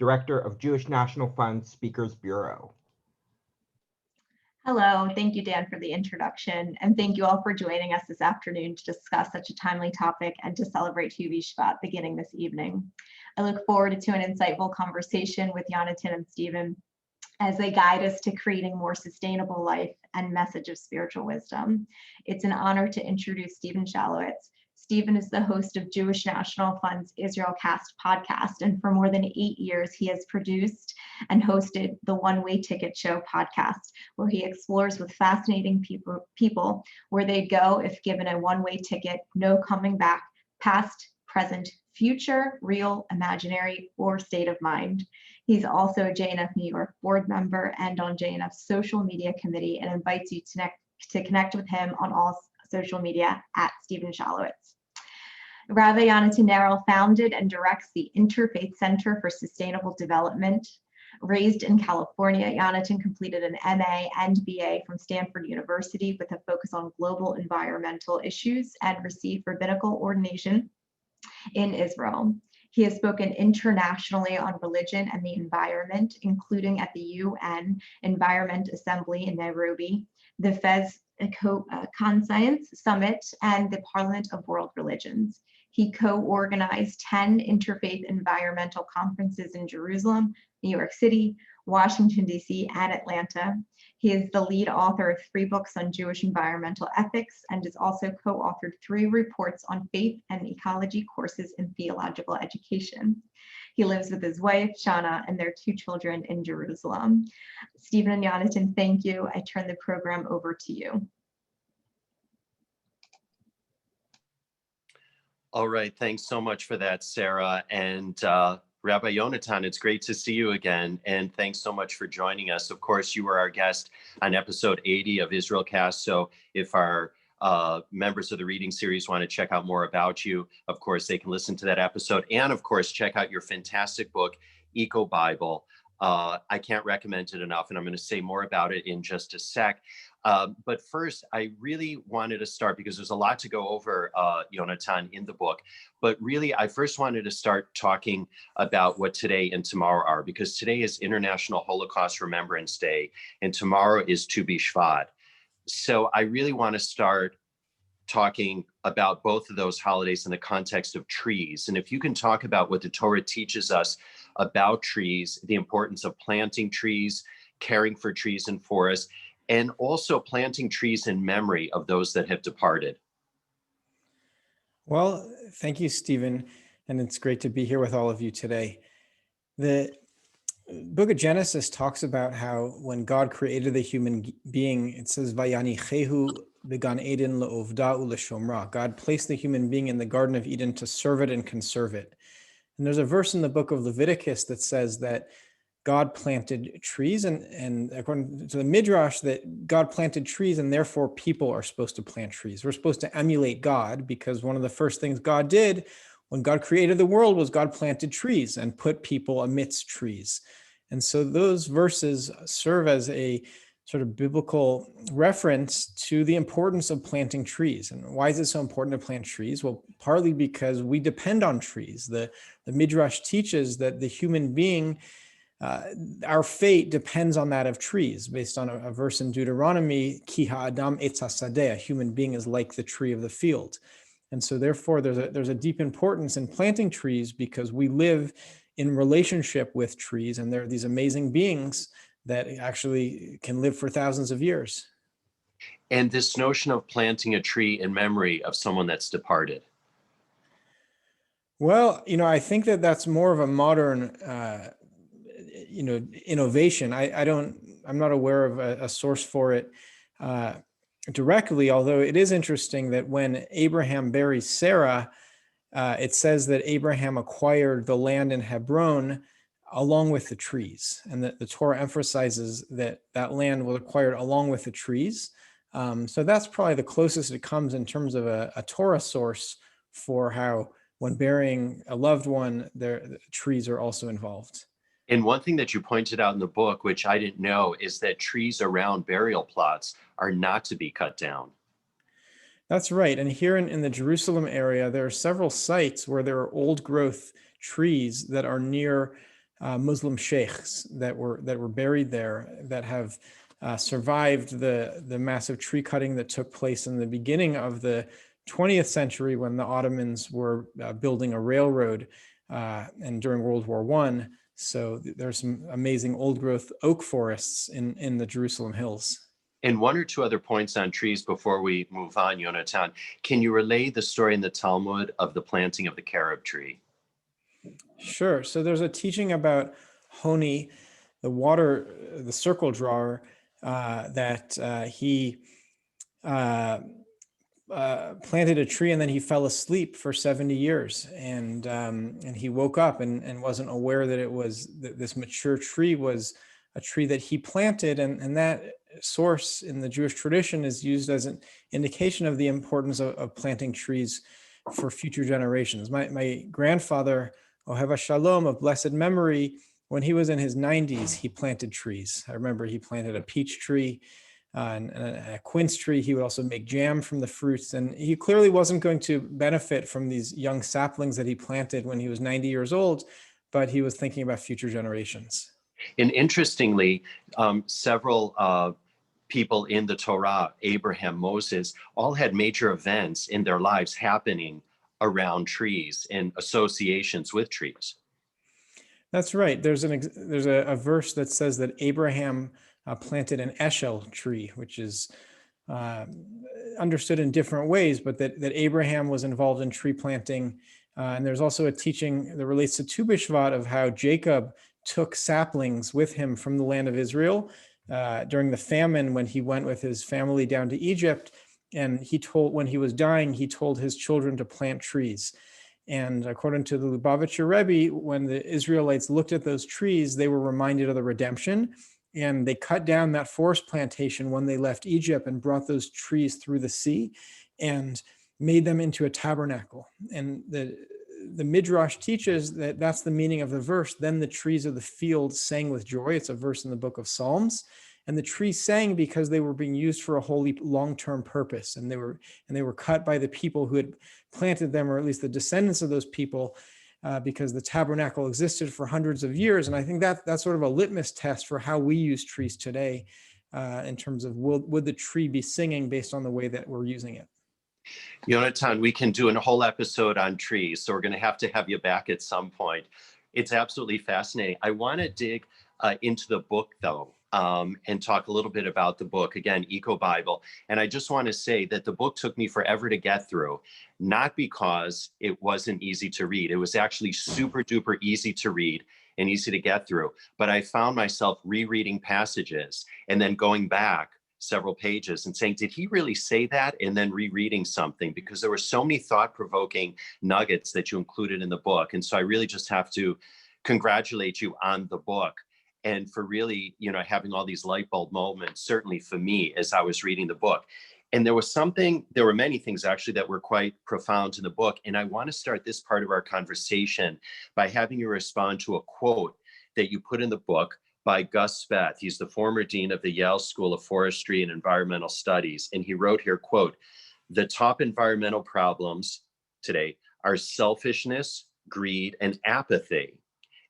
Director of Jewish National Fund Speakers Bureau. Hello, thank you, Dan, for the introduction, and thank you all for joining us this afternoon to discuss such a timely topic and to celebrate 𝘌𝘰𝘰 beginning this evening. I look forward to an insightful conversation with Yonatan and Stephen as they guide us to creating more sustainable life and message of spiritual wisdom. It's an honor to introduce Stephen Shalowitz. Stephen is the host of Jewish National Fund's IsraelCast podcast, and for more than 8 years, he has produced and hosted the One-Way Ticket Show podcast, where he explores with fascinating people where they'd go if given a one-way ticket, no coming back, past, present, future, real, imaginary, or state of mind. He's also a JNF New York board member and on JNF's social media committee, and invites you to connect with him on all social media at Stephen Shalowitz. Rabbi Yonatan Neril founded and directs the Interfaith Center for Sustainable Development. Raised in California, Yonatan completed an MA and BA from Stanford University with a focus on global environmental issues and received rabbinical ordination in Israel. He has spoken internationally on religion and the environment, including at the UN Environment Assembly in Nairobi, the Fez Conscience Summit, and the Parliament of World Religions. He co-organized 10 interfaith environmental conferences in Jerusalem, New York City, Washington, D.C., and Atlanta. He is the lead author of 3 books on Jewish environmental ethics and has also co-authored 3 reports on faith and ecology courses in theological education. He lives with his wife, Shana, and their 2 children in Jerusalem. Stephen and Yonatan, thank you. I turn the program over to you. All right, thanks so much for that, Sarah. And Rabbi Yonatan, it's great to see you again. And thanks so much for joining us. Of course, you were our guest on episode 80 of IsraelCast. So if our members of the reading series want to check out more about you, of course, they can listen to that episode. And of course, check out your fantastic book, Eco Bible. I can't recommend it enough, and I'm going to say more about it in just a sec. But first, I really wanted to start, because there's a lot to go over, Yonatan, in the book. But really, I first wanted to start talking about what today and tomorrow are, because today is International Holocaust Remembrance Day, and tomorrow is 𝘌𝘰𝘰. So I really want to start talking about both of those holidays in the context of trees. And if you can talk about what the Torah teaches us about trees, the importance of planting trees, caring for trees and forests, and also planting trees in memory of those that have departed. Well, thank you, Stephen. And it's great to be here with all of you today. The book of Genesis talks about how when God created the human being, it says, "Vayanichehu b'gan Eden le'ovda u'leshomra." God placed the human being in the Garden of Eden to serve it and conserve it. And there's a verse in the book of Leviticus that says that God planted trees, and according to the Midrash, that God planted trees and therefore people are supposed to plant trees. We're supposed to emulate God, because one of the first things God did when God created the world was God planted trees and put people amidst trees. And so those verses serve as a sort of biblical reference to the importance of planting trees. And why is it so important to plant trees? Well, partly because we depend on trees. The Midrash teaches that the human being, our fate depends on that of trees, based on a verse in Deuteronomy, "Ki ha'adam etz hasadeh," a human being is like the tree of the field. And so therefore there's a deep importance in planting trees, because we live in relationship with trees, and they're these amazing beings that actually can live for thousands of years. And this notion of planting a tree in memory of someone that's departed. Well, I think that that's more of a modern, innovation. I'm not aware of a source for it directly, although it is interesting that when Abraham buries Sarah, it says that Abraham acquired the land in Hebron along with the trees, and that the Torah emphasizes that that land was acquired along with the trees. So that's probably the closest it comes in terms of a Torah source for how, when burying a loved one, the trees are also involved. And one thing that you pointed out in the book, which I didn't know, is that trees around burial plots are not to be cut down. That's right. And here in the Jerusalem area, there are several sites where there are old growth trees that are near Muslim sheikhs that were buried there that have survived the massive tree cutting that took place in the beginning of the 20th century when the Ottomans were building a railroad and during World War I. So there's some amazing old growth oak forests in the Jerusalem hills. And one or two other points on trees before we move on, Yonatan. Can you relay the story in the Talmud of the planting of the carob tree? Sure. So there's a teaching about Honi, the circle drawer, that he planted a tree and then he fell asleep for 70 years. And he woke up and wasn't aware that this mature tree was a tree that he planted. And that source in the Jewish tradition is used as an indication of the importance of planting trees for future generations. My grandfather, Oheva Shalom, of blessed memory, when he was in his 90s, he planted trees. I remember he planted a peach tree and a quince tree. He would also make jam from the fruits. And he clearly wasn't going to benefit from these young saplings that he planted when he was 90 years old, but he was thinking about future generations. And interestingly, several people in the Torah, Abraham, Moses, all had major events in their lives happening around trees and associations with trees. That's right. There's a verse that says that Abraham planted an eshel tree, which is understood in different ways, but that Abraham was involved in tree planting. And there's also a teaching that relates to Tu B'Shvat of how Jacob took saplings with him from the land of Israel during the famine when he went with his family down to Egypt. And when he was dying, he told his children to plant trees. And according to the 𝘌𝘰𝘰 𝘉𝘭𝘦, when the Israelites looked at those trees, they were reminded of the redemption. And they cut down that forest plantation when they left Egypt and brought those trees through the sea and made them into a tabernacle. And the Midrash teaches that that's the meaning of the verse. Then the trees of the field sang with joy. It's a verse in the book of Psalms. And the trees sang because they were being used for a holy long-term purpose. And they were cut by the people who had planted them, or at least the descendants of those people, because the tabernacle existed for hundreds of years. And I think that's sort of a litmus test for how we use trees today in terms of would the tree be singing based on the way that we're using it. Yonatan, we can do a whole episode on trees, so we're going to have you back at some point. It's absolutely fascinating. I want to dig into the book, though, and talk a little bit about the book, again, Eco Bible. And I just want to say that the book took me forever to get through, not because it wasn't easy to read. It was actually super duper easy to read and easy to get through. But I found myself rereading passages and then going back several pages and saying, did he really say that? And then rereading something, because there were so many thought-provoking nuggets that you included in the book. And so I really just have to congratulate you on the book and for really, having all these light bulb moments, certainly for me, as I was reading the book. And there were many things actually that were quite profound in the book. And I want to start this part of our conversation by having you respond to a quote that you put in the book by Gus Speth. He's the former dean of the Yale School of Forestry and Environmental Studies. And he wrote here, quote, "The top environmental problems today are selfishness, greed, and apathy.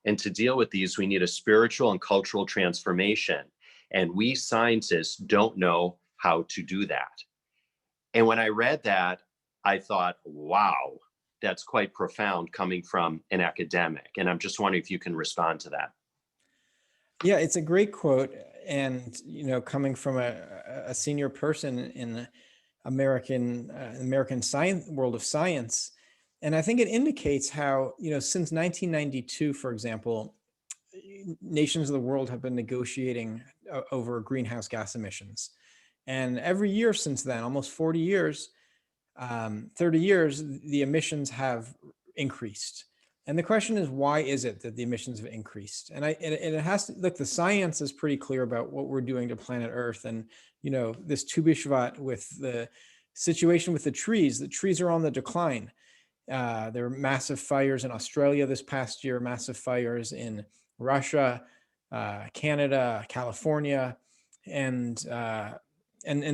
And to deal with these, we need a spiritual and cultural transformation. And we scientists don't know how to do that." And when I read that, I thought, wow, that's quite profound coming from an academic. And I'm just wondering if you can respond to that. Yeah, it's a great quote. And, coming from a senior person in the American science world of science. And I think it indicates how, since 1992, for example, nations of the world have been negotiating over greenhouse gas emissions. And every year since then, almost 30 years, the emissions have increased. And the question is, why is it that the emissions have increased? And it has to look, the science is pretty clear about what we're doing to planet Earth. And, this Tu B'Shvat with the situation with the trees are on the decline. There were massive fires in Australia this past year, massive fires in Russia, Canada, California. And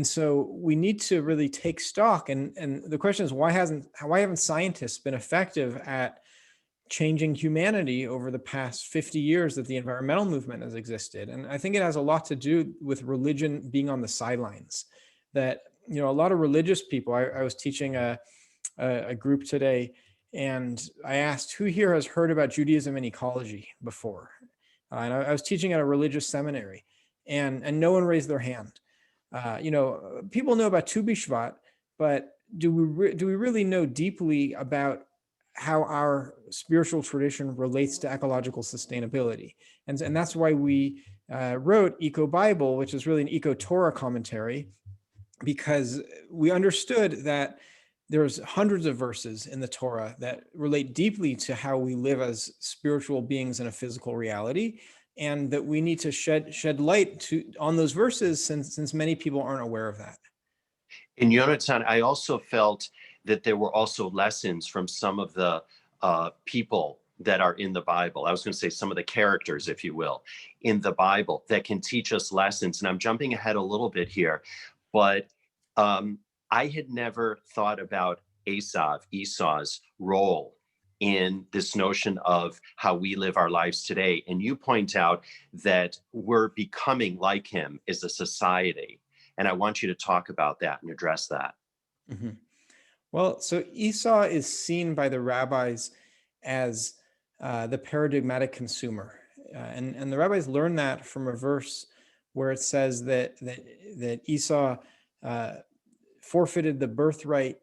so we need to really take stock. And the question is, why haven't scientists been effective at changing humanity over the past 50 years that the environmental movement has existed. And I think it has a lot to do with religion being on the sidelines. That, a lot of religious people, I was teaching a group today, and I asked, who here has heard about Judaism and ecology before? And I was teaching at a religious seminary, and no one raised their hand. People know about Tu B'Shvat, but do we really know deeply about how our spiritual tradition relates to ecological sustainability? And that's why we wrote Eco Bible, which is really an Eco Torah commentary, because we understood that there's hundreds of verses in the Torah that relate deeply to how we live as spiritual beings in a physical reality, and that we need to shed light on those verses since many people aren't aware of that. In Yonatan, I also felt that there were also lessons from some of the people that are in the Bible. I was going to say some of the characters, if you will, in the Bible that can teach us lessons. And I'm jumping ahead a little bit here, but I had never thought about Esau's role in this notion of how we live our lives today. And you point out that we're becoming like him as a society. And I want you to talk about that and address that. Mm-hmm. Well, so Esau is seen by the rabbis as the paradigmatic consumer. And the rabbis learn that from a verse where it says that Esau forfeited the birthright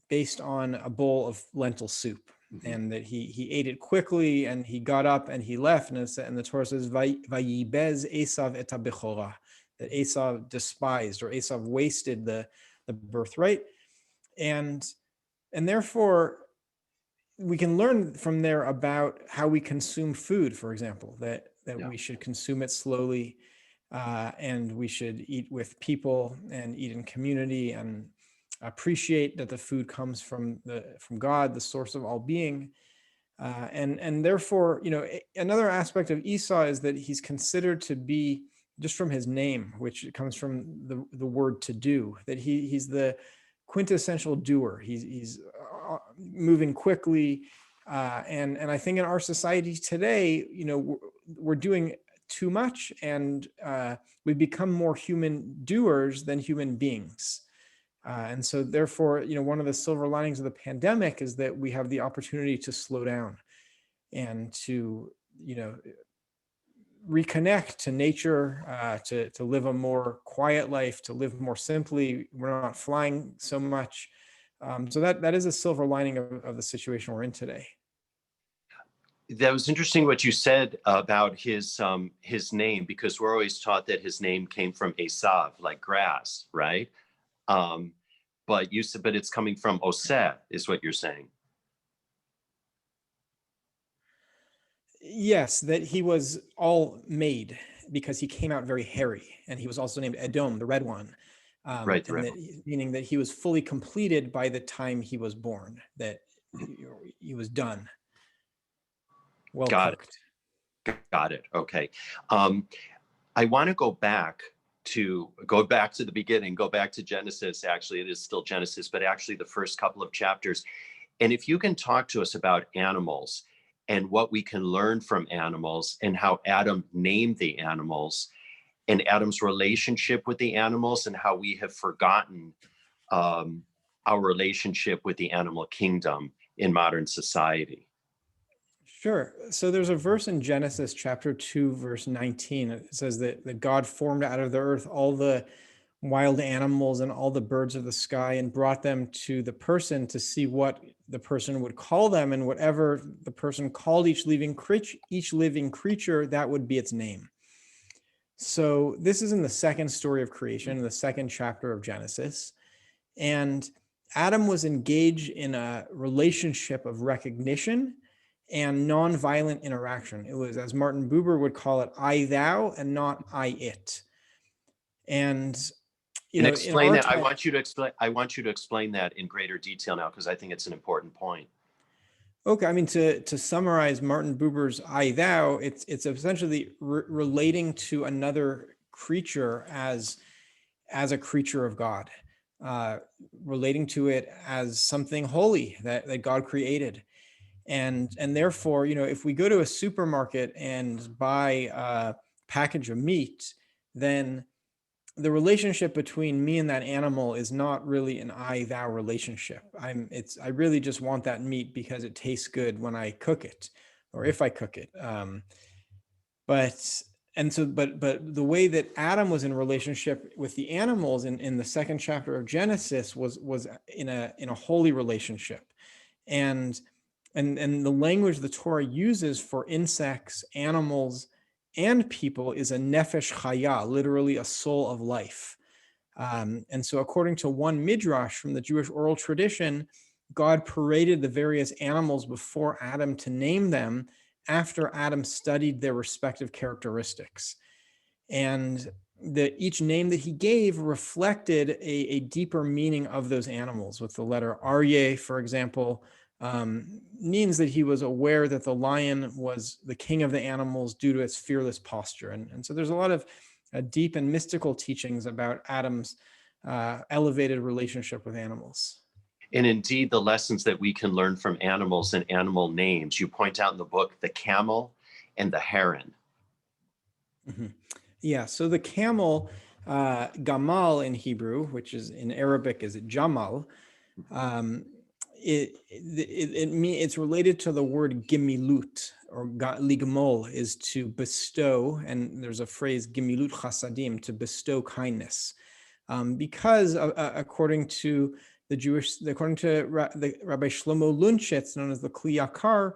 based on a bowl of lentil soup, mm-hmm. and that he ate it quickly and he got up and he left. And the Torah says, "Vayibez Esav et ha-bechorah," that Esau despised, or Esau wasted the birthright. And therefore, we can learn from there about how we consume food, for example, that we should consume it slowly, and we should eat with people and eat in community and appreciate that the food comes from God, the source of all being. And therefore, another aspect of Esau is that he's considered to be, just from his name, which comes from the word to do, that he's the quintessential doer. He's moving quickly. And I think in our society today, we're doing too much, and we become more human doers than human beings. And so therefore, one of the silver linings of the pandemic is that we have the opportunity to slow down and to, reconnect to nature, to live a more quiet life, to live more simply. We're not flying so much. So that is a silver lining of the situation we're in today. That was interesting what you said about his name, because we're always taught that his name came from Esav, like grass, right? But you said, but it's coming from Oseh, is what you're saying. Yes, that he was all made because he came out very hairy, and he was also named Edom, the red one. Right, the red one. Meaning that he was fully completed by the time he was born, that he was done. Well cooked. Got it. Okay. I want to go back to the beginning, go back to Genesis. Actually, it is still Genesis, but actually the first couple of chapters. And if you can talk to us about animals and what we can learn from animals, and how Adam named the animals, and Adam's relationship with the animals, and how we have forgotten our relationship with the animal kingdom in modern society. Sure. So there's a verse in Genesis chapter 2, verse 19. It says that God formed out of the earth all the wild animals and all the birds of the sky, and brought them to the person to see what the person would call them, and whatever the person called each living creature, that would be its name. So this is in the second story of creation, the second chapter of Genesis. And Adam was engaged in a relationship of recognition and nonviolent interaction. It was, as Martin Buber would call it, I thou, and not I it. And explain that. I want you to explain that in greater detail now, because I think it's an important point. Okay, I mean, to summarize Martin Buber's I thou, it's essentially relating to another creature as a creature of God, relating to it as something holy that God created. And therefore, if we go to a supermarket and buy a package of meat, then the relationship between me and that animal is not really an I-thou relationship. I really just want that meat because it tastes good when I cook it, or if I cook it. But the way that Adam was in relationship with the animals in the second chapter of Genesis was in a holy relationship. And the language the Torah uses for insects, animals, and people is a nefesh chaya, literally a soul of life. And so according to one midrash from the Jewish oral tradition, God paraded the various animals before Adam to name them after Adam studied their respective characteristics. And each name that he gave reflected a deeper meaning of those animals. With the letter Aryeh, for example, means that he was aware that the lion was the king of the animals due to its fearless posture. And so there's a lot of deep and mystical teachings about Adam's elevated relationship with animals. And indeed, the lessons that we can learn from animals and animal names, you point out in the book, the camel and the heron. Mm-hmm. Yeah, so the camel, gamal in Hebrew, which is in Arabic is jamal, it's related to the word gimilut, or ligmol is to bestow, and there's a phrase gimilut chasadim, to bestow kindness, because according to Rabbi Shlomo Lunchitz, known as the Kli Yakar,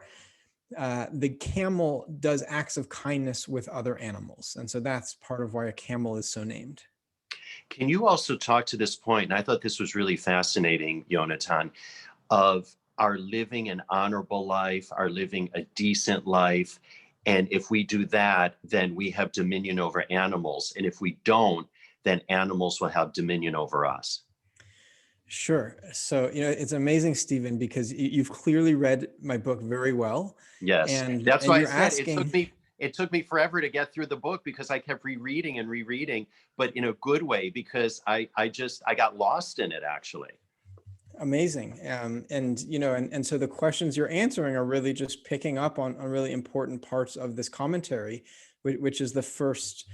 the camel does acts of kindness with other animals, and so that's part of why a camel is so named. Can you also talk to this point, and I thought this was really fascinating, Yonatan, of our living an honorable life, our living a decent life. And if we do that, then we have dominion over animals. And if we don't, then animals will have dominion over us. Sure. So, it's amazing, Stephen, because you've clearly read my book very well. Yes. And that's why I said it took me forever to get through the book, because I kept rereading, but in a good way, because I got lost in it, actually. Amazing. And so the questions you're answering are really just picking up on really important parts of this commentary, which is the first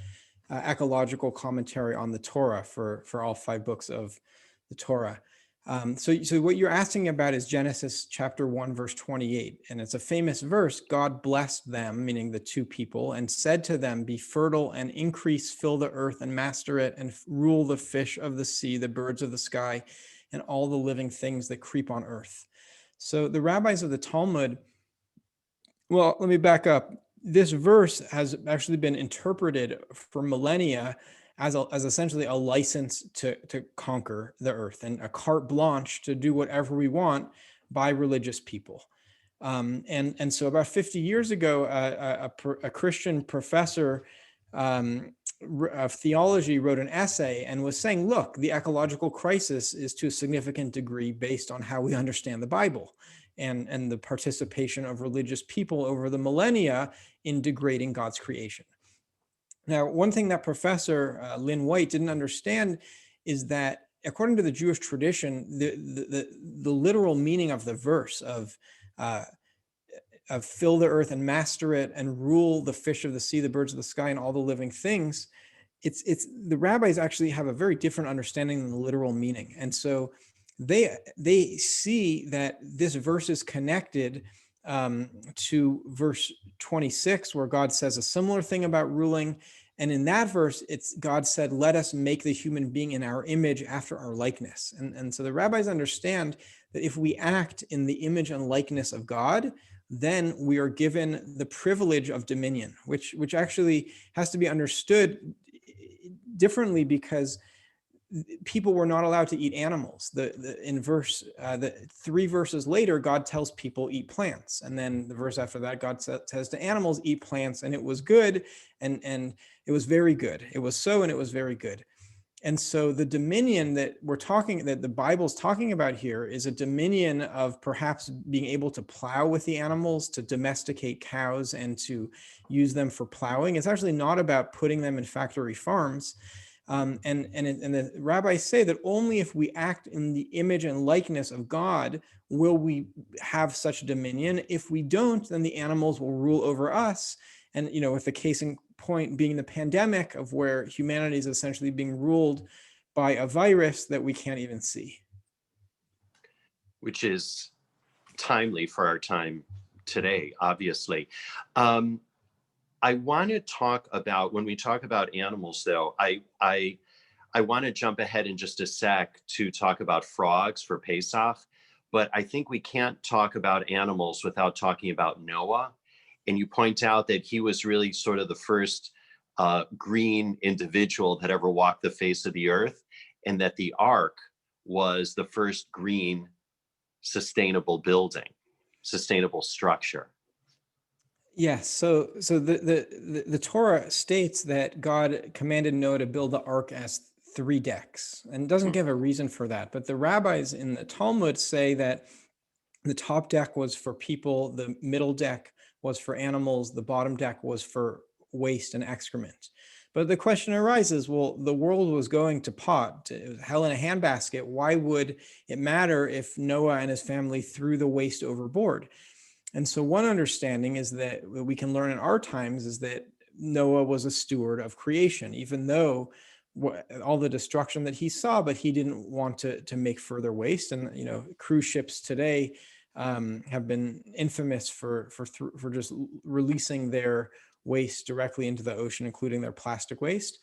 ecological commentary on the Torah for all 5 books of the Torah. So what you're asking about is Genesis chapter 1, verse 28. And it's a famous verse. God blessed them, meaning the 2 people, and said to them, be fertile and increase, fill the earth and master it, and rule the fish of the sea, the birds of the sky, and all the living things that creep on earth. So the rabbis of the Talmud, well, let me back up. This verse has actually been interpreted for millennia as essentially a license to conquer the earth, and a carte blanche to do whatever we want by religious people. And so about 50 years ago, a Christian professor of theology wrote an essay and was saying, look, the ecological crisis is to a significant degree based on how we understand the Bible and the participation of religious people over the millennia in degrading God's creation. Now, one thing that Professor Lynn White didn't understand is that according to the Jewish tradition, the literal meaning of the verse of fill the earth and master it and rule the fish of the sea, the birds of the sky, and all the living things, it's the rabbis actually have a very different understanding than the literal meaning. And so they see that this verse is connected to verse 26, where God says a similar thing about ruling. And in that verse, God said, let us make the human being in our image after our likeness. And so the rabbis understand that if we act in the image and likeness of God, then we are given the privilege of dominion, which actually has to be understood differently, because people were not allowed to eat animals. In verse 3 verses later, God tells people eat plants, and then the verse after that, God says to animals eat plants, and it was good, and it was very good. It was so, and it was very good. And so the dominion that the Bible's talking about here is a dominion of perhaps being able to plow with the animals, to domesticate cows and to use them for plowing. It's actually not about putting them in factory farms, And the rabbis say that only if we act in the image and likeness of God will we have such dominion. If we don't, then the animals will rule over us. And, with the case in point being the pandemic, of where humanity is essentially being ruled by a virus that we can't even see. Which is timely for our time today, obviously. I want to talk about, when we talk about animals, though, I want to jump ahead in just a sec to talk about frogs for Pesach, but I think we can't talk about animals without talking about Noah. And you point out that he was really sort of the first green individual that ever walked the face of the earth, and that the ark was the first green sustainable building, sustainable structure. Yes. So the Torah states that God commanded Noah to build the ark as 3 decks, and doesn't give a reason for that. But the rabbis in the Talmud say that the top deck was for people, the middle deck was for animals, the bottom deck was for waste and excrement. But the question arises, well, the world was going to pot, to hell in a handbasket. Why would it matter if Noah and his family threw the waste overboard? And so one understanding is that we can learn in our times is that Noah was a steward of creation, even though all the destruction that he saw, but he didn't want to make further waste. And, cruise ships today have been infamous for just releasing their waste directly into the ocean, including their plastic waste.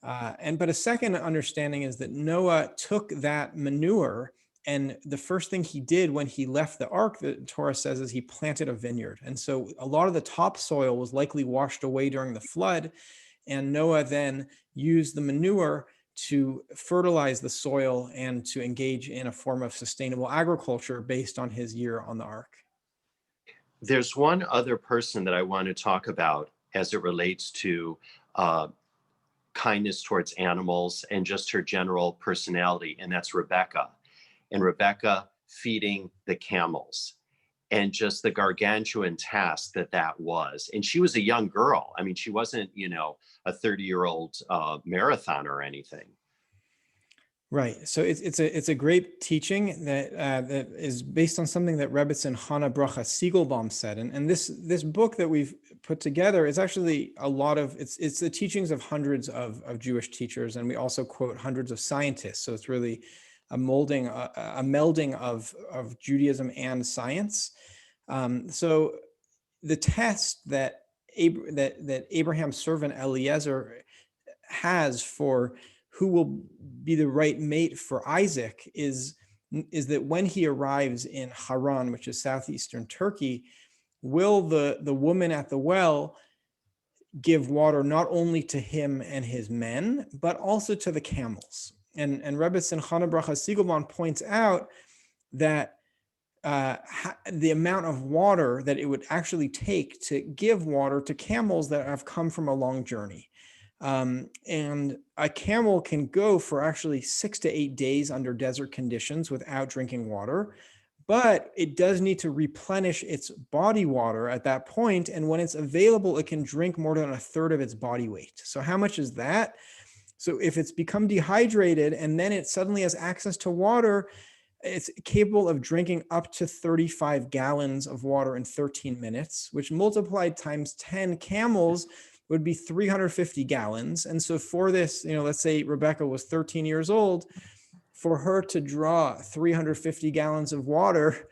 But a second understanding is that Noah took that manure, and the first thing he did when he left the ark, the Torah says, is he planted a vineyard. And so a lot of the topsoil was likely washed away during the flood. And Noah then used the manure to fertilize the soil and to engage in a form of sustainable agriculture based on his year on the ark. There's one other person that I want to talk about as it relates to kindness towards animals and just her general personality, and that's Rebecca. And Rebecca feeding the camels, and just the gargantuan task that was. And she was a young girl. I mean, she wasn't, a 30-year-old marathoner or anything. Right. So it's a great teaching that is based on something that Rebbetzin Chana Bracha Siegelbaum said. And this book that we've put together is actually a lot of, it's the teachings of hundreds of Jewish teachers. And we also quote hundreds of scientists. So it's really a melding of Judaism and science. So the test that Abraham's servant Eliezer has for who will be the right mate for Isaac is that when he arrives in Haran, which is southeastern Turkey, will the woman at the well give water not only to him and his men, but also to the camels. And Rebbetzin Chana Bracha Siegelbaum points out that the amount of water that it would actually take to give water to camels that have come from a long journey. And a camel can go for actually 6 to 8 days under desert conditions without drinking water, but it does need to replenish its body water at that point. And when it's available, it can drink more than 1/3 of its body weight. So how much is that? So if it's become dehydrated and then it suddenly has access to water, it's capable of drinking up to 35 gallons of water in 13 minutes, which multiplied times 10 camels would be 350 gallons. And so for this, let's say Rebecca was 13 years old, for her to draw 350 gallons of water,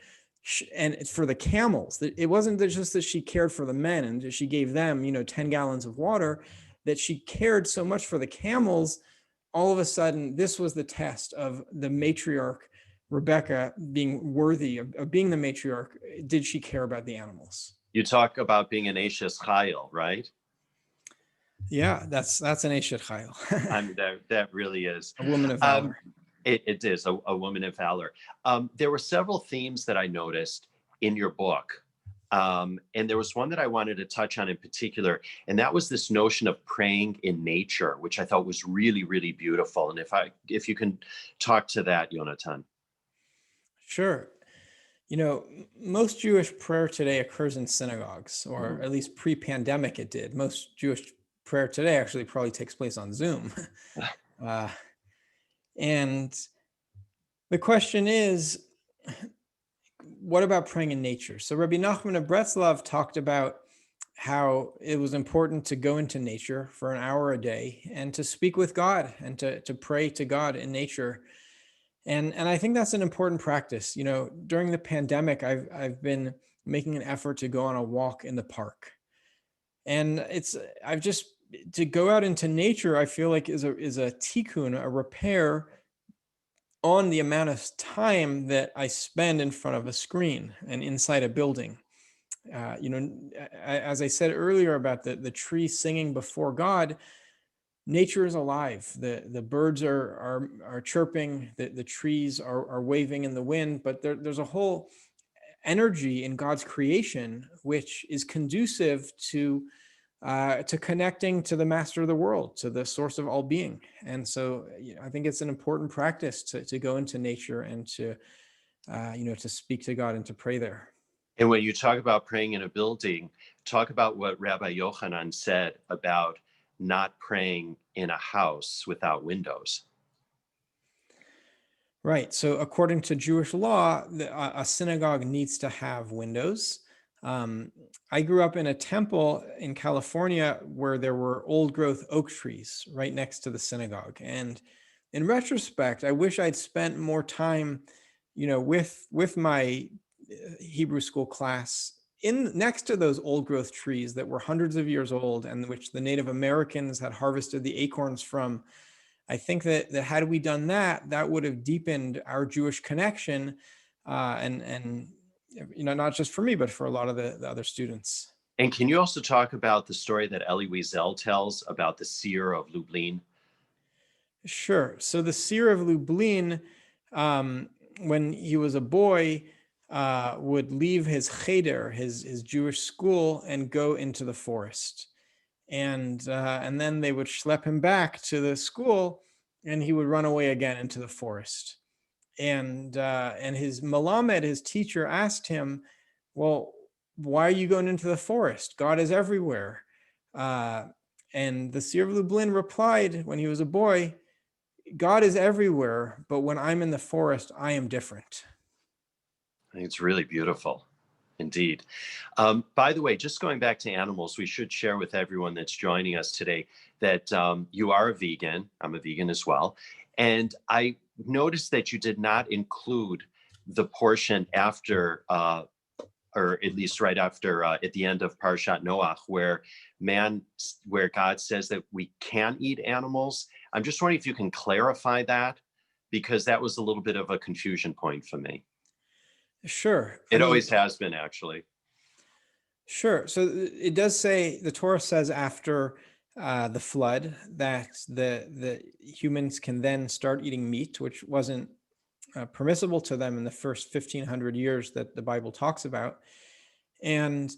and it's for the camels, it wasn't just that she cared for the men and she gave them, 10 gallons of water, that she cared so much for the camels. All of a sudden, this was the test of the matriarch, Rebecca, being worthy of being the matriarch. Did she care about the animals? You talk about being an Eshes Chayil, right? Yeah, that's an Eshet Chayil. I mean, that really is a woman of valor. It is a woman of valor. There were several themes that I noticed in your book. And there was one that I wanted to touch on in particular, and that was this notion of praying in nature, which I thought was really, really beautiful. And if you can talk to that, Yonatan. Sure. Most Jewish prayer today occurs in synagogues, or at least pre-pandemic it did. Most Jewish prayer today actually probably takes place on Zoom. And the question is, what about praying in nature? So Rabbi Nachman of Breslov talked about how it was important to go into nature for an hour a day and to speak with God and to pray to God in nature. And I think that's an important practice. You know, during the pandemic, I've been making an effort to go on a walk in the park. And to go out into nature, I feel like is a tikkun, a repair on the amount of time that I spend in front of a screen and inside a building. You know, as I said earlier about the tree singing before God, nature is alive. The birds are chirping, the trees are waving in the wind, but there's a whole energy in God's creation which is conducive to connecting to the master of the world, to the source of all being. And so I think it's an important practice to go into nature and to speak to God and to pray there. And when you talk about praying in a building, talk about what Rabbi Yochanan said about not praying in a house without windows. Right. So according to Jewish law, a synagogue needs to have windows. I grew up in a temple in California where there were old growth oak trees right next to the synagogue. And in retrospect, I wish I'd spent more time, with my Hebrew school class next to those old growth trees that were hundreds of years old and which the Native Americans had harvested the acorns from. I think that had we done that, that would have deepened our Jewish connection, and not just for me, but for a lot of the other students. And can you also talk about the story that Elie Wiesel tells about the seer of Lublin? Sure. So the seer of Lublin, when he was a boy, would leave his cheder, his Jewish school, and go into the forest. And then they would schlep him back to the school, and he would run away again into the forest. And his Melamed, his teacher, asked him, well, why are you going into the forest? God is everywhere. And the seer of Lublin replied when he was a boy, God is everywhere, but when I'm in the forest, I am different. I think it's really beautiful. Indeed. By the way, just going back to animals, we should share with everyone that's joining us today that you are a vegan. I'm a vegan as well. And I noticed that you did not include the portion after, or at least right after, at the end of Parshat Noach, where God says that we can eat animals. I'm just wondering if you can clarify that, because that was a little bit of a confusion point for me. Sure. It always has been, actually. Sure. So it does say, the Torah says after the flood that the humans can then start eating meat, which wasn't permissible to them in the first 1,500 years that the Bible talks about. And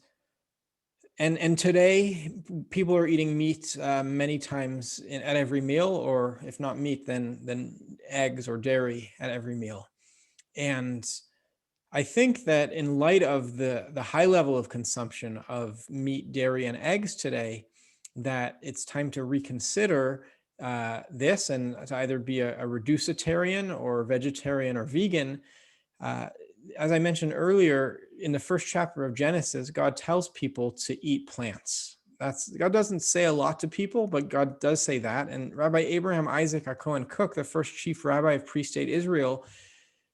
today people are eating meat many times at every meal, or if not meat, then eggs or dairy at every meal. And I think that in light of the high level of consumption of meat, dairy, and eggs today, that it's time to reconsider this and to either be a reducitarian or vegetarian or vegan. As I mentioned earlier, in the first chapter of Genesis, God tells people to eat plants. God doesn't say a lot to people, but God does say that. And Rabbi Abraham Isaac HaKohen Kook, the first chief rabbi of pre-state Israel,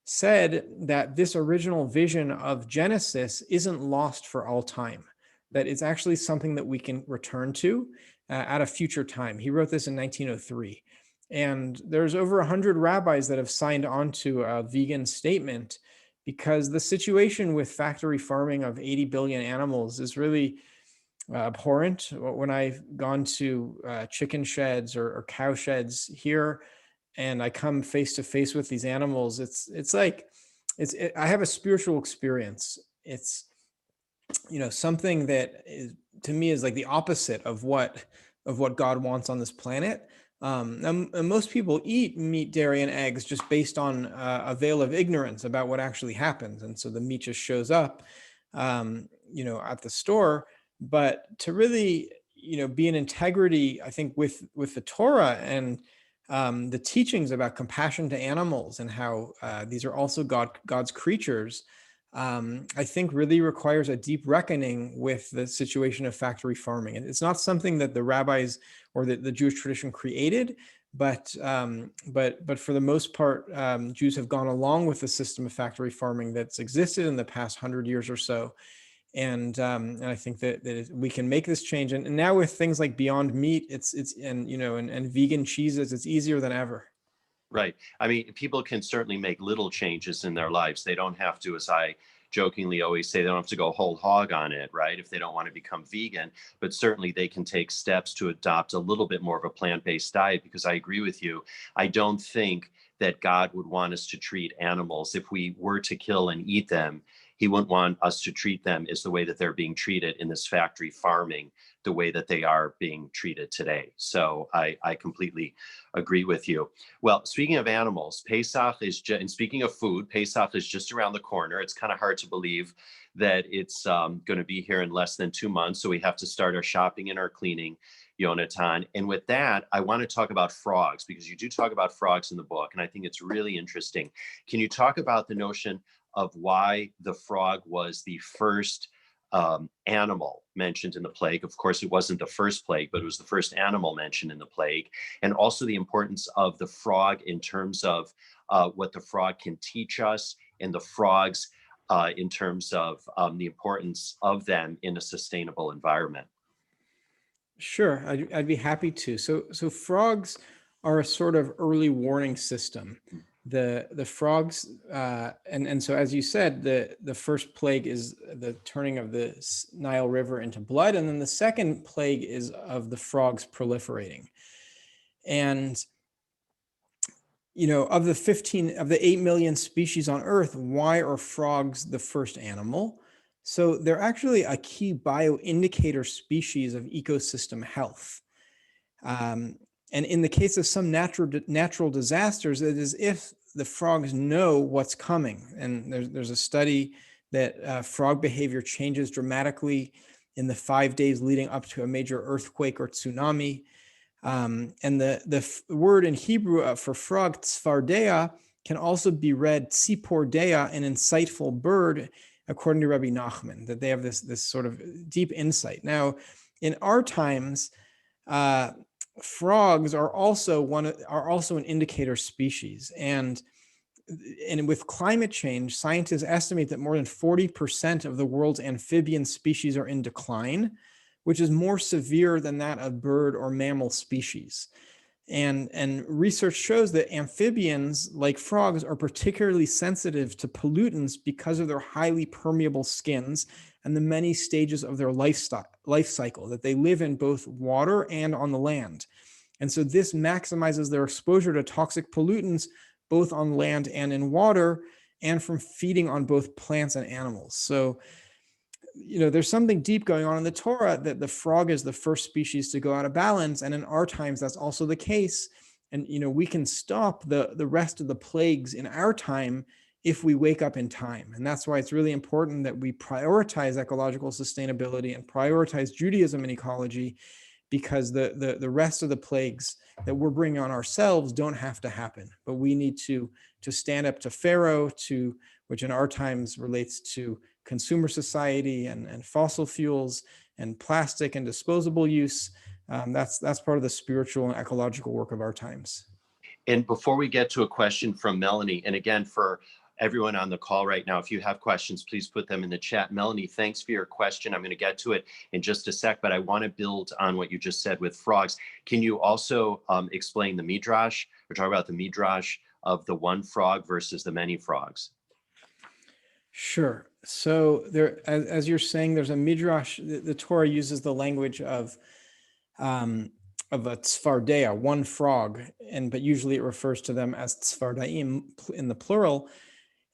said that this original vision of Genesis isn't lost for all time, that it's actually something that we can return to at a future time. He wrote this in 1903. And there's over 100 rabbis that have signed on to a vegan statement, because the situation with factory farming of 80 billion animals is really abhorrent. When I've gone to chicken sheds or cow sheds here, and I come face to face with these animals, I have a spiritual experience. It's, something that is, to me, is like the opposite of what God wants on this planet. And most people eat meat, dairy, and eggs just based on a veil of ignorance about what actually happens. And so the meat just shows up, at the store. But to really, be in integrity, I think, with the Torah and the teachings about compassion to animals and how these are also God's creatures, I think really requires a deep reckoning with the situation of factory farming. And it's not something that the rabbis or the Jewish tradition created, but for the most part, Jews have gone along with the system of factory farming that's existed in the past 100 years or so. And I think that we can make this change. And now with things like Beyond Meat, and vegan cheeses, it's easier than ever. Right. I mean, people can certainly make little changes in their lives. They don't have to, as I jokingly always say, they don't have to go whole hog on it, right? If they don't want to become vegan, but certainly they can take steps to adopt a little bit more of a plant-based diet, because I agree with you. I don't think that God would want us to treat animals, if we were to kill and eat them, he wouldn't want us to treat them as the way that they're being treated in this factory farming, the way that they are being treated today. So I completely agree with you. Well, speaking of animals, Pesach is and speaking of food, Pesach is just around the corner. It's kind of hard to believe that it's going to be here in less than 2 months. So we have to start our shopping and our cleaning, Yonatan. And with that, I want to talk about frogs, because you do talk about frogs in the book, and I think it's really interesting. Can you talk about the notion of why the frog was the first animal mentioned in the plague? Of course, it wasn't the first plague, but it was the first animal mentioned in the plague. And also the importance of the frog in terms of what the frog can teach us, and the frogs in terms of the importance of them in a sustainable environment. Sure, I'd be happy to. So frogs are a sort of early warning system. The frogs, and so as you said, the first plague is the turning of the Nile River into blood, and then the second plague is of the frogs proliferating. And of the 8 million species on Earth, why are frogs the first animal? So they're actually a key bioindicator species of ecosystem health. And in the case of some natural disasters, it is if the frogs know what's coming. And there's a study that frog behavior changes dramatically in the 5 days leading up to a major earthquake or tsunami. And the word in Hebrew for frog, tzfardeya, can also be read tzipordea, an insightful bird, according to Rabbi Nachman, that they have this sort of deep insight. Now, in our times, frogs are also an indicator species, and with climate change, scientists estimate that more than 40% of the world's amphibian species are in decline, which is more severe than that of bird or mammal species. And research shows that amphibians, like frogs, are particularly sensitive to pollutants because of their highly permeable skins and the many stages of their life cycle, that they live in both water and on the land. And so this maximizes their exposure to toxic pollutants, both on land and in water, and from feeding on both plants and animals. So, there's something deep going on in the Torah, that the frog is the first species to go out of balance. And in our times, that's also the case. And, we can stop the rest of the plagues in our time if we wake up in time. And that's why it's really important that we prioritize ecological sustainability and prioritize Judaism and ecology, because the rest of the plagues that we're bringing on ourselves don't have to happen. But we need to stand up to Pharaoh, which in our times relates to consumer society and fossil fuels and plastic and disposable use. That's part of the spiritual and ecological work of our times. And before we get to a question from Melanie, and again, for everyone on the call right now, if you have questions, please put them in the chat. Melanie, thanks for your question. I'm going to get to it in just a sec, but I want to build on what you just said with frogs. Can you also explain the midrash, or talk about the midrash of the one frog versus the many frogs? Sure. So there, as you're saying, there's a midrash. The Torah uses the language of a tzfardeya, one frog, but usually it refers to them as tzfardaim in the plural.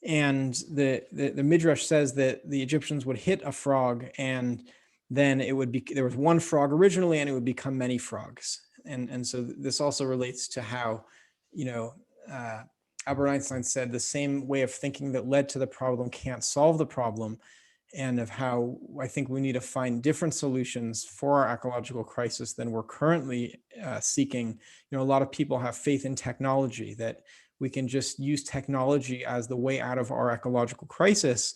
And the midrash says that the Egyptians would hit a frog, and then there was one frog originally, and it would become many frogs. And so this also relates to how, Albert Einstein said the same way of thinking that led to the problem can't solve the problem. and of how I think we need to find different solutions for our ecological crisis than we're currently seeking. A lot of people have faith in technology, that we can just use technology as the way out of our ecological crisis.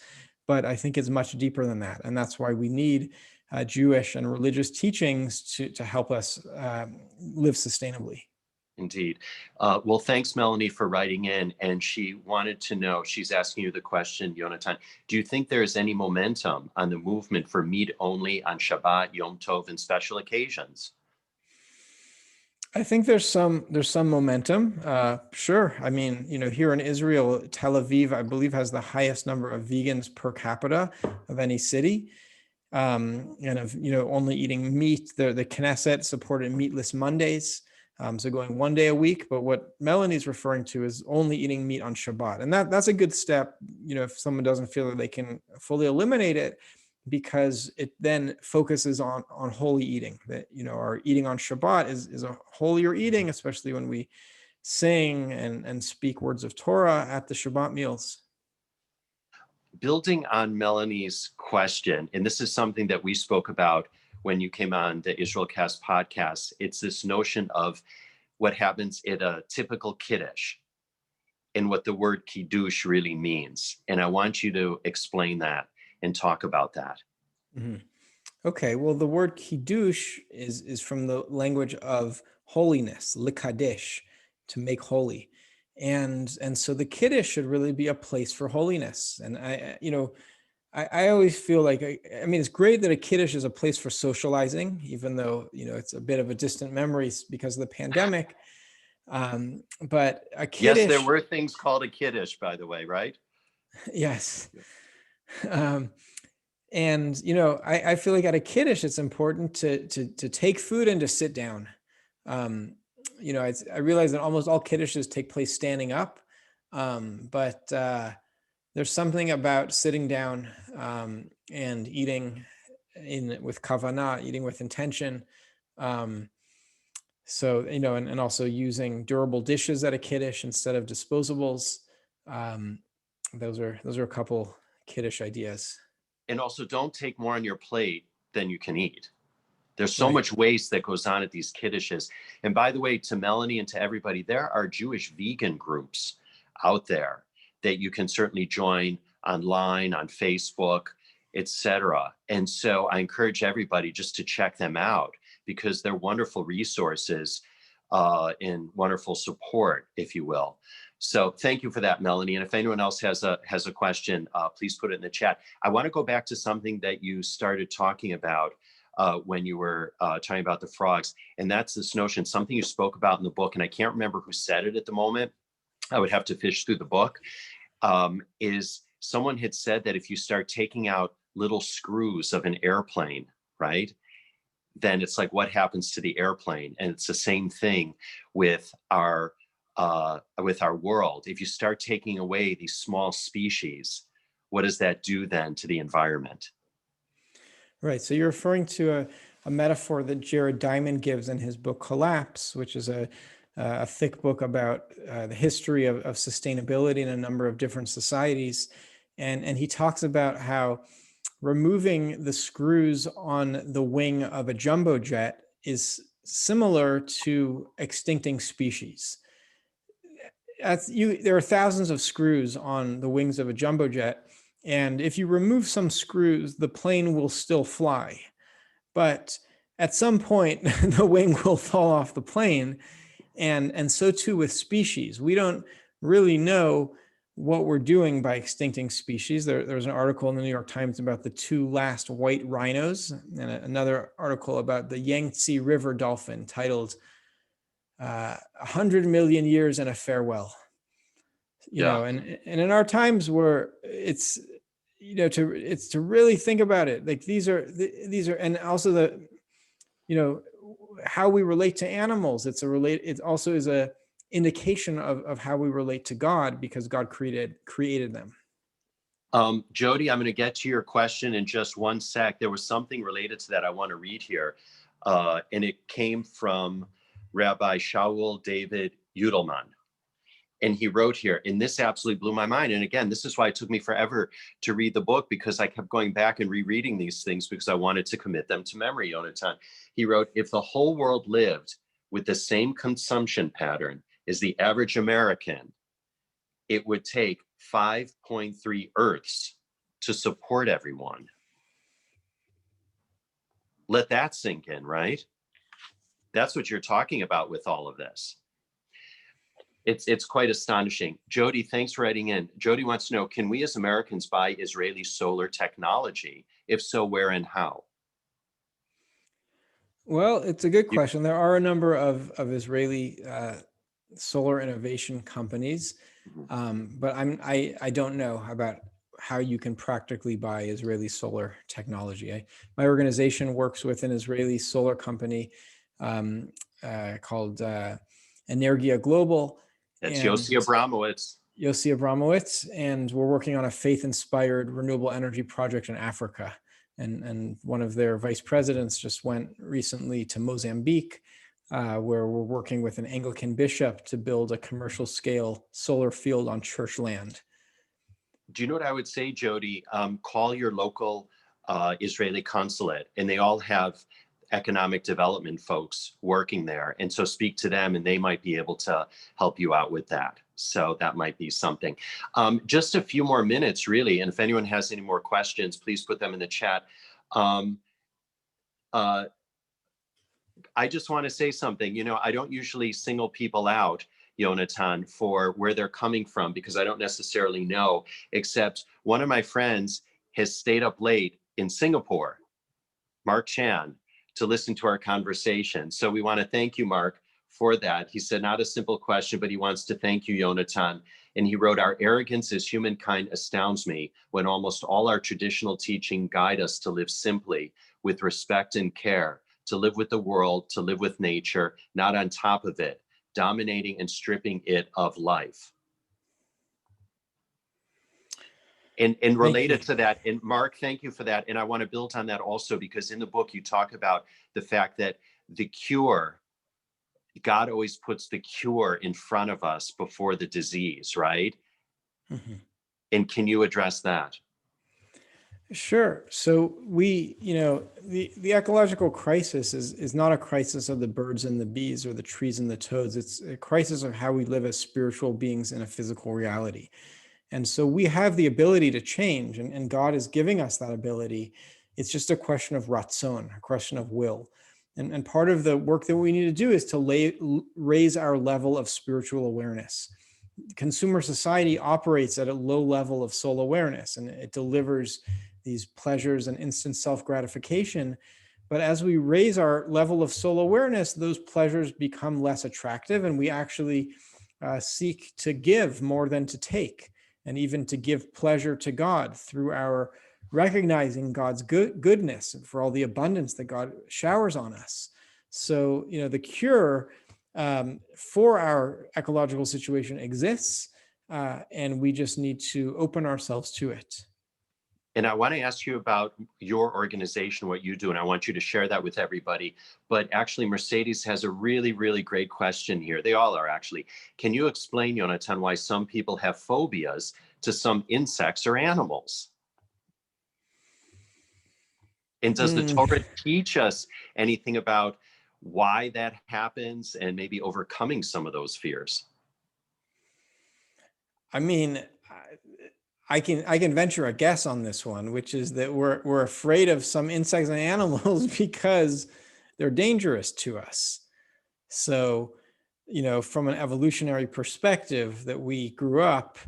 But I think it's much deeper than that. And that's why we need Jewish and religious teachings to help us live sustainably. Indeed. Well, thanks, Melanie, for writing in. And she wanted to know, she's asking you the question, Yonatan, do you think there is any momentum on the movement for meat only on Shabbat, Yom Tov, and special occasions? I think there's some momentum. Sure. I mean, here in Israel, Tel Aviv, I believe, has the highest number of vegans per capita of any city. And of, only eating meat. The Knesset supported meatless Mondays. So going one day a week, but what Melanie's referring to is only eating meat on Shabbat. And that's a good step, if someone doesn't feel that they can fully eliminate it, because it then focuses on holy eating, that, our eating on Shabbat is a holier eating, especially when we sing and speak words of Torah at the Shabbat meals. Building on Melanie's question, and this is something that we spoke about when you came on the IsraelCast podcast, it's this notion of what happens at a typical Kiddush and what the word Kiddush really means. And I want you to explain that and talk about that. Mm-hmm. Okay, well, the word Kiddush is from the language of holiness, likadesh, to make holy. And so the Kiddush should really be a place for holiness. And I always feel like, I mean, it's great that a Kiddush is a place for socializing, even though, it's a bit of a distant memory because of the pandemic. But a Kiddush... Yes, there were things called a Kiddush, by the way, right? Yes. And, I feel like at a Kiddush, it's important to take food and to sit down. I realize that almost all Kiddushes take place standing up, but there's something about sitting down and eating with kavanah, eating with intention. So, and also using durable dishes at a Kiddush instead of disposables. Those are a couple Kiddush ideas. And also, don't take more on your plate than you can eat. There's so much waste that goes on at these Kiddushes. And by the way, to Melanie and to everybody, there are Jewish vegan groups out there that you can certainly join online, on Facebook, etc. And so I encourage everybody just to check them out, because they're wonderful resources and wonderful support, if you will. So thank you for that, Melanie. And if anyone else has a question, please put it in the chat. I want to go back to something that you started talking about when you were talking about the frogs. And that's this notion, something you spoke about in the book, and I can't remember who said it at the moment. I would have to fish through the book, is someone had said that if you start taking out little screws of an airplane, right, then it's like, what happens to the airplane? And it's the same thing with our world. If you start taking away these small species, what does that do then to the environment? Right. So you're referring to a metaphor that Jared Diamond gives in his book Collapse, which is a thick book about the history of sustainability in a number of different societies. And he talks about how removing the screws on the wing of a jumbo jet is similar to extincting species. There are thousands of screws on the wings of a jumbo jet. And if you remove some screws, the plane will still fly. But at some point, the wing will fall off the plane. And so too with species. We don't really know what we're doing by extincting species. There was an article in the New York Times about the 2 last white rhinos, and another article about the Yangtze River dolphin titled 100 million years and a farewell. You know, and in our times where it's, it's to really think about it. Like these are, and also how we relate to animals. It also is a indication of how we relate to God, because God created them. Jody, I'm going to get to your question in just one sec. There was something related to that I want to read here. And it came from Rabbi Shaul David Yudelman. And he wrote here, and this absolutely blew my mind. And again, this is why it took me forever to read the book, because I kept going back and rereading these things because I wanted to commit them to memory, Yonatan. He wrote, if the whole world lived with the same consumption pattern as the average American, it would take 5.3 Earths to support everyone. Let that sink in, right? That's what you're talking about with all of this. It's quite astonishing. Jody, thanks for writing in. Jody wants to know, can we as Americans buy Israeli solar technology? If so, where and how? Well, it's a good question. There are a number of Israeli solar innovation companies, but I don't know about how you can practically buy Israeli solar technology. My organization works with an Israeli solar company called 𝘎𝘰𝘮 Global. That's 𝘎𝘰𝘮𝘯𝘦. 𝘎𝘰𝘮𝘯𝘦, and we're working on a faith-inspired renewable energy project in Africa. And one of their vice presidents just went recently to Mozambique, where we're working with an Anglican bishop to build a commercial scale solar field on church land. Do you know what I would say, Jody? Call your local Israeli consulate, and they all have economic development folks working there. And so speak to them, and they might be able to help you out with that. So that might be something. Just a few more minutes, really. And if anyone has any more questions, please put them in the chat. I just want to say something. You know, I don't usually single people out, Yonatan, for where they're coming from, because I don't necessarily know, except one of my friends has stayed up late in Singapore, Mark Chan, to listen to our conversation. So we want to thank you, Mark, for that. He said, not a simple question, but he wants to thank you, Yonatan. And he wrote, our arrogance as humankind astounds me when almost all our traditional teaching guide us to live simply, with respect and care, to live with the world, to live with nature, not on top of it, dominating and stripping it of life. And related to that, and Mark, thank you for that. And I want to build on that also, because in the book, you talk about the fact that the cure, God always puts the cure in front of us before the disease, right? Mm-hmm. And can you address that? Sure. So we, you know, the ecological crisis is not a crisis of the birds and the bees or the trees and the toads. It's a crisis of how we live as spiritual beings in a physical reality. And so we have the ability to change, and God is giving us that ability. It's just a question of ratzon, a question of will. And part of the work that we need to do is to raise our level of spiritual awareness. Consumer society operates at a low level of soul awareness, and it delivers these pleasures and instant self-gratification. But as we raise our level of soul awareness, those pleasures become less attractive, and we actually seek to give more than to take, and even to give pleasure to God through our recognizing God's goodness and for all the abundance that God showers on us. So, you know, the cure for our ecological situation exists, and we just need to open ourselves to it. And I want to ask you about your organization, what you do, and I want you to share that with everybody. But actually, Mercedes has a really, really great question here. They all are, actually. Can you explain, Yonatan, why some people have phobias to some insects or animals? And does the Torah teach us anything about why that happens and maybe overcoming some of those fears? I mean, I can venture a guess on this one, which is that we're afraid of some insects and animals because they're dangerous to us. So, you know, from an evolutionary perspective, that we grew up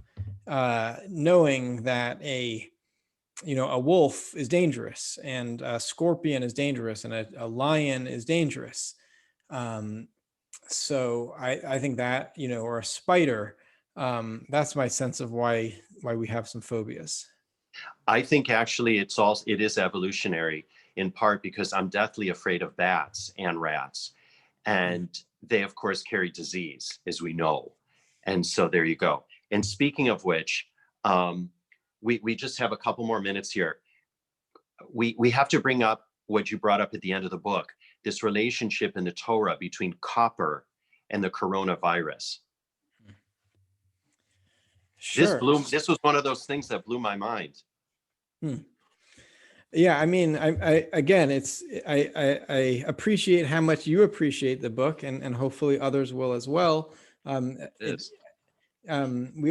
knowing that a wolf is dangerous, and a scorpion is dangerous, and a lion is dangerous. So I think that, you know, or a spider, that's my sense of why we have some phobias. I think actually it is evolutionary, in part because I'm deathly afraid of bats and rats, and they of course carry disease, as we know. And so there you go. And speaking of which, we just have a couple more minutes here. We have to bring up what you brought up at the end of the book, this relationship in the Torah between copper and the coronavirus. Sure. This was one of those things that blew my mind. Yeah, I mean, I again, I appreciate how much you appreciate the book, and hopefully others will as well. We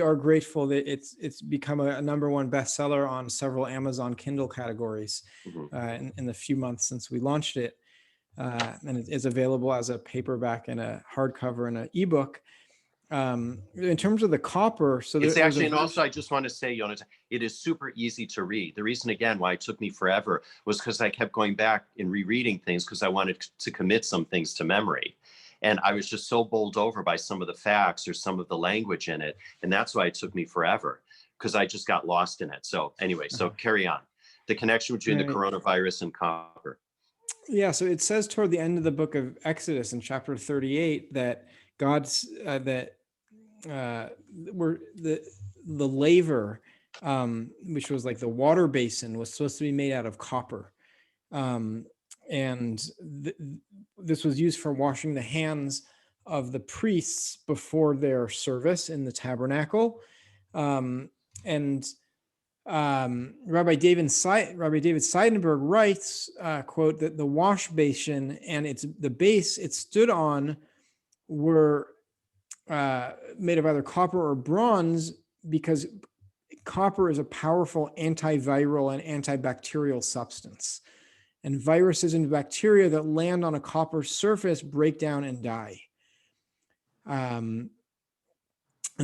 are grateful that it's become a #1 bestseller on several Amazon Kindle categories in the few months since we launched it, and it is available as a paperback and a hardcover and an ebook. In terms of the copper, so it's actually, and also I just want to say, Yonatan, it is super easy to read. The reason, again, why it took me forever was because I kept going back and rereading things because I wanted to commit some things to memory. And I was just so bowled over by some of the facts or some of the language in it. And that's why it took me forever, because I just got lost in it. So anyway, so carry on. The connection between the coronavirus and copper. Yeah, so it says toward the end of the book of Exodus in chapter 38 that God's where the laver, which was like the water basin, was supposed to be made out of copper, and this was used for washing the hands of the priests before their service in the tabernacle. Rabbi David Seidenberg writes, quote, that the wash basin and the base it stood on were made of either copper or bronze, because copper is a powerful antiviral and antibacterial substance. And viruses and bacteria that land on a copper surface break down and die. And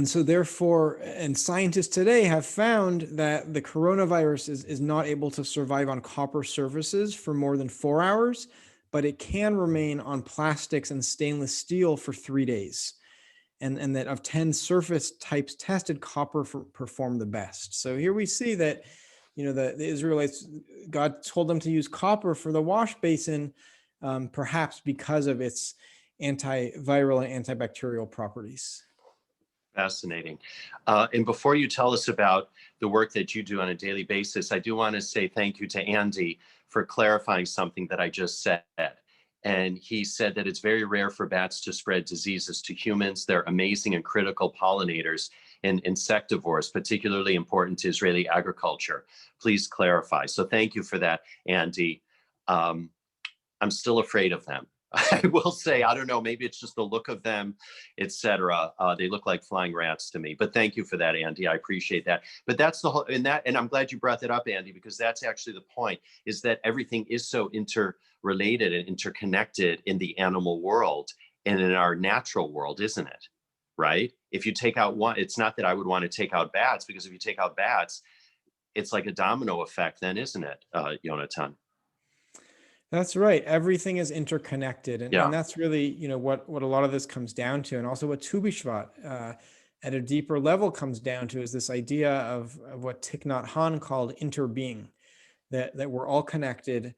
so therefore, and scientists today have found that the coronavirus is not able to survive on copper surfaces for more than 4 hours, but it can remain on plastics and stainless steel for 3 days. And that of 10 surface types tested, copper performed the best. So here we see that, the Israelites, God told them to use copper for the wash basin, perhaps because of its antiviral and antibacterial properties. Fascinating. And before you tell us about the work that you do on a daily basis, I do want to say thank you to Andy for clarifying something that I just said. And he said that it's very rare for bats to spread diseases to humans. They're amazing and critical pollinators and insectivores, particularly important to Israeli agriculture. Please clarify. So thank you for that, Andy. I'm still afraid of them. I will say, I don't know, maybe it's just the look of them, etc. They look like flying rats to me. But thank you for that, Andy. I appreciate that. But that's the whole, and I'm glad you brought that up, Andy, because that's actually the point, is that everything is so interrelated and interconnected in the animal world and in our natural world, isn't it? Right? If you take out one, it's not that I would want to take out bats, because if you take out bats, it's like a domino effect then, isn't it, Yonatan? That's right. Everything is interconnected. And that's really, what a lot of this comes down to. And also what Tu B'Shvat at a deeper level comes down to is this idea of what Thich Nhat Hanh called interbeing, that we're all connected.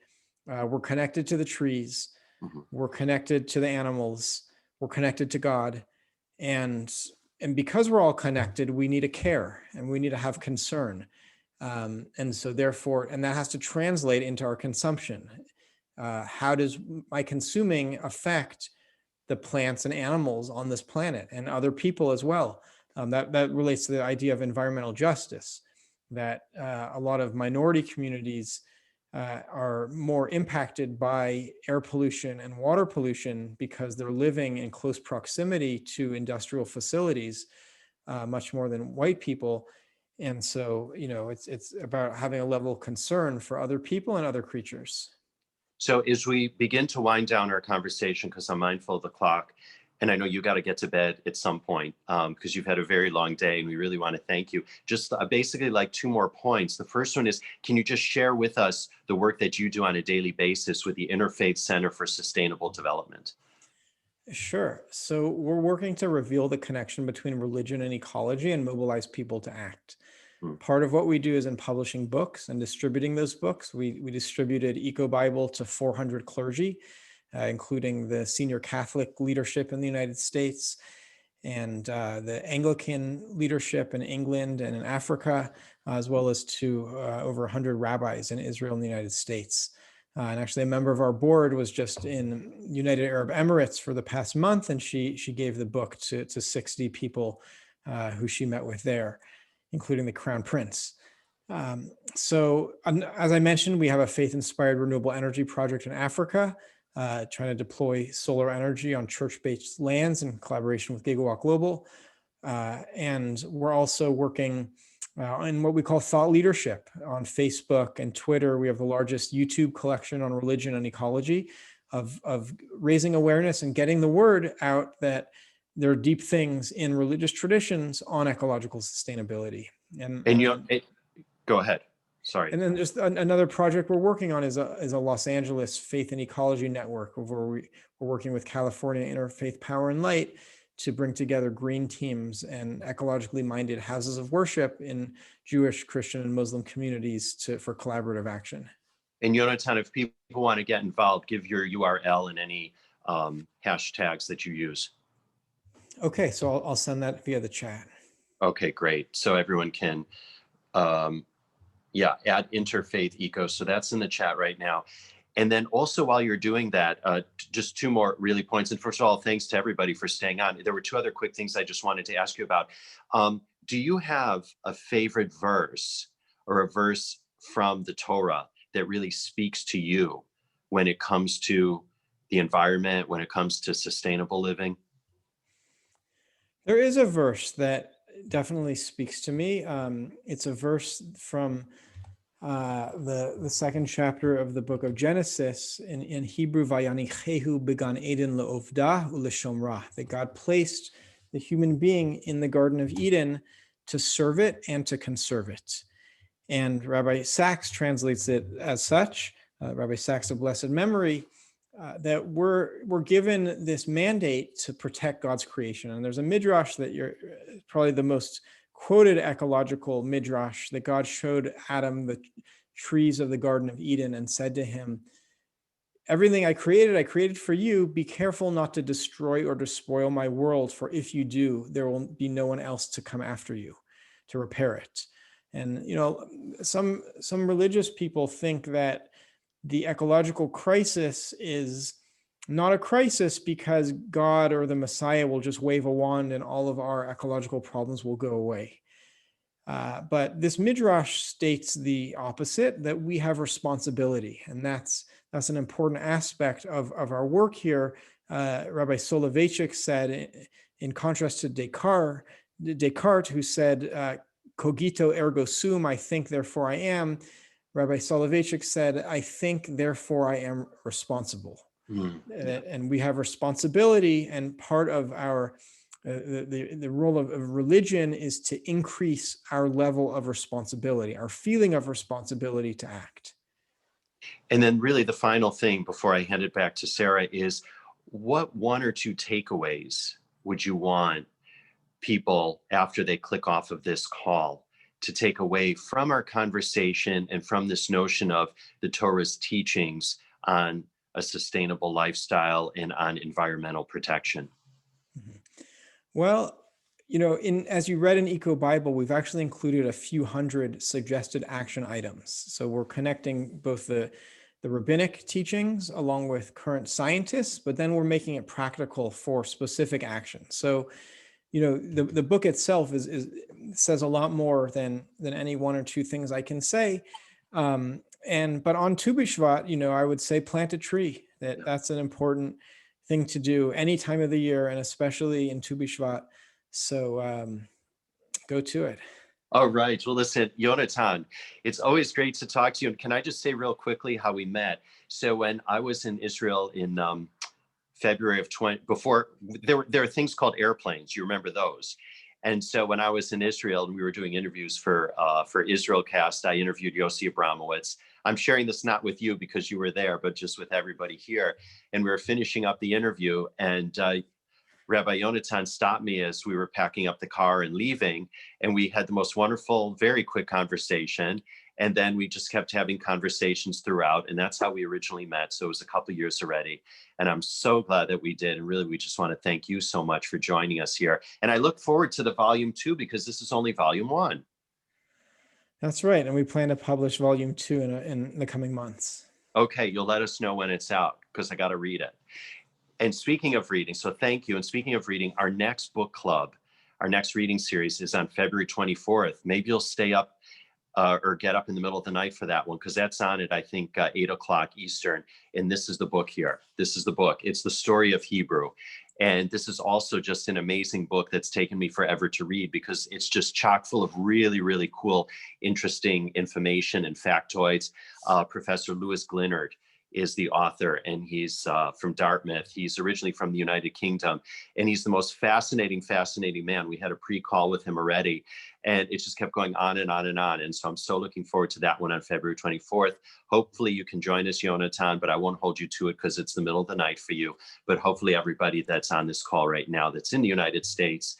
We're connected to the trees. We're connected to the animals. We're connected to God. And because we're all connected, we need to care and we need to have concern. And so therefore, and that has to translate into our consumption. How does my consuming affect the plants and animals on this planet and other people as well? That relates to the idea of environmental justice, that a lot of minority communities are more impacted by air pollution and water pollution because they're living in close proximity to industrial facilities, much more than white people. And so, it's about having a level of concern for other people and other creatures. So as we begin to wind down our conversation, because I'm mindful of the clock, and I know you got to get to bed at some point because you've had a very long day and we really want to thank you. Just basically like 2 more points. The first one is, can you just share with us the work that you do on a daily basis with the Interfaith Center for Sustainable Development? Sure. So we're working to reveal the connection between religion and ecology and mobilize people to act. Part of what we do is in publishing books and distributing those books. We distributed Eco Bible to 400 clergy, including the senior Catholic leadership in the United States and the Anglican leadership in England and in Africa, as well as to over 100 rabbis in Israel and the United States. And actually a member of our board was just in United Arab Emirates for the past month, and she gave the book to 60 people who she met with there. including the Crown Prince. As I mentioned, we have a faith-inspired renewable energy project in Africa, trying to deploy solar energy on church-based lands in collaboration with GigaWatt Global. And we're also working in what we call thought leadership on Facebook and Twitter. We have the largest YouTube collection on religion and ecology of raising awareness and getting the word out that there are deep things in religious traditions on ecological sustainability. Go ahead. Sorry. And then just another project we're working on is a Los Angeles Faith and Ecology Network, where we're working with California Interfaith Power and Light to bring together green teams and ecologically minded houses of worship in Jewish, Christian, and Muslim communities for collaborative action. And Yonatan, if people want to get involved, give your URL and any hashtags that you use. Okay, so I'll send that via the chat. Okay, great. So everyone can, add Interfaith Eco. So that's in the chat right now. And then also while you're doing that, just two more really points. And first of all, thanks to everybody for staying on. There were two other quick things I just wanted to ask you about. Do you have a favorite verse or a verse from the Torah that really speaks to you when it comes to the environment, when it comes to sustainable living? There is a verse that definitely speaks to me. It's a verse from the second chapter of the book of Genesis in Hebrew, 𝘌𝘰𝘰 𝘉𝘰𝘮𝑒 𝘠𝑒, that God placed the human being in the Garden of Eden to serve it and to conserve it. And Rabbi Sachs translates it as such, Rabbi Sachs of blessed memory, that we're given this mandate to protect God's creation. And there's a midrash that you're probably the most quoted ecological midrash, that God showed Adam the trees of the Garden of Eden and said to him, everything I created for you. Be careful not to destroy or despoil my world, for if you do, there will be no one else to come after you to repair it. And, some religious people think that the ecological crisis is not a crisis because God or the Messiah will just wave a wand and all of our ecological problems will go away. But this midrash states the opposite, that we have responsibility. And that's an important aspect of our work here. Rabbi Soloveitchik said, in contrast to Descartes, who said, cogito ergo sum, I think, therefore I am. Rabbi Soloveitchik said, I think, therefore I am responsible. And we have responsibility, and part of our the role of religion is to increase our level of responsibility, our feeling of responsibility to act. And then really the final thing before I hand it back to Sarah is, what one or two takeaways would you want people, after they click off of this call, to take away from our conversation and from this notion of the Torah's teachings on a sustainable lifestyle and on environmental protection? Well, as you read in Eco Bible, we've actually included a few hundred suggested action items. So we're connecting both the rabbinic teachings along with current scientists, but then we're making it practical for specific action. So, the book itself says a lot more than any one or two things I can say. But on Tu B'Shvat, I would say plant a tree. That's an important thing to do any time of the year, and especially in Tu B'Shvat. So go to it. All right. Well, listen, Yonatan, it's always great to talk to you. And can I just say real quickly how we met? So when I was in Israel in February of 20, before there are things called airplanes. You remember those? And so when I was in Israel and we were doing interviews for IsraelCast, I interviewed 𝘎𝘰 𝘉𝘭𝘰. I'm sharing this not with you because you were there, but just with everybody here. And we were finishing up the interview, and Rabbi Yonatan stopped me as we were packing up the car and leaving. And we had the most wonderful, very quick conversation. And then we just kept having conversations throughout. And that's how we originally met. So it was a couple of years already. And I'm so glad that we did. And really, we just want to thank you so much for joining us here. And I look forward to the volume 2, because this is only volume 1. That's right. And we plan to publish volume 2 in the coming months. Okay. You'll let us know when it's out, because I got to read it. And speaking of reading, so thank you. And speaking of reading, our next book club Our next reading series is on February 24th. Maybe you'll stay up or get up in the middle of the night for that one, because that's on at, I think, 8 o'clock Eastern. And this is the book here. This is the book. It's the story of Hebrew. And this is also just an amazing book that's taken me forever to read, because it's just chock full of really, really cool, interesting information and factoids. Professor Louis Glinard is the author, and he's from Dartmouth. He's originally from the United Kingdom, and he's the most fascinating man. We had a pre-call with him already, and it just kept going on and on and on. And so I'm so looking forward to that one on February 24th. Hopefully you can join us, Yonatan, but I won't hold you to it because it's the middle of the night for you. But hopefully everybody that's on this call right now that's in the United States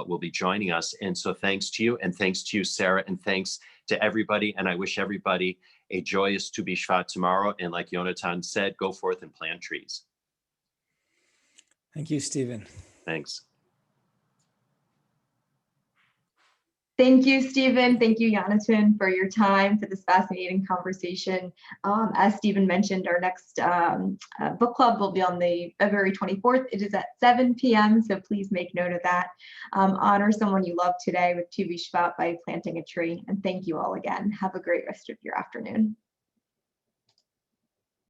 will be joining us. And so thanks to you, and thanks to you, Sarah, and thanks to everybody. And I wish everybody a joyous Tu B'Shvat tomorrow. And like Yonatan said, go forth and plant trees. Thank you, Stephen. Thanks. Thank you, Stephen. Thank you, Yonatan, for your time, for this fascinating conversation. As Stephen mentioned, our next book club will be on the February 24th. It is at 7 p.m., so please make note of that. Honor someone you love today with Tu B'Shvat by planting a tree. And thank you all again. Have a great rest of your afternoon.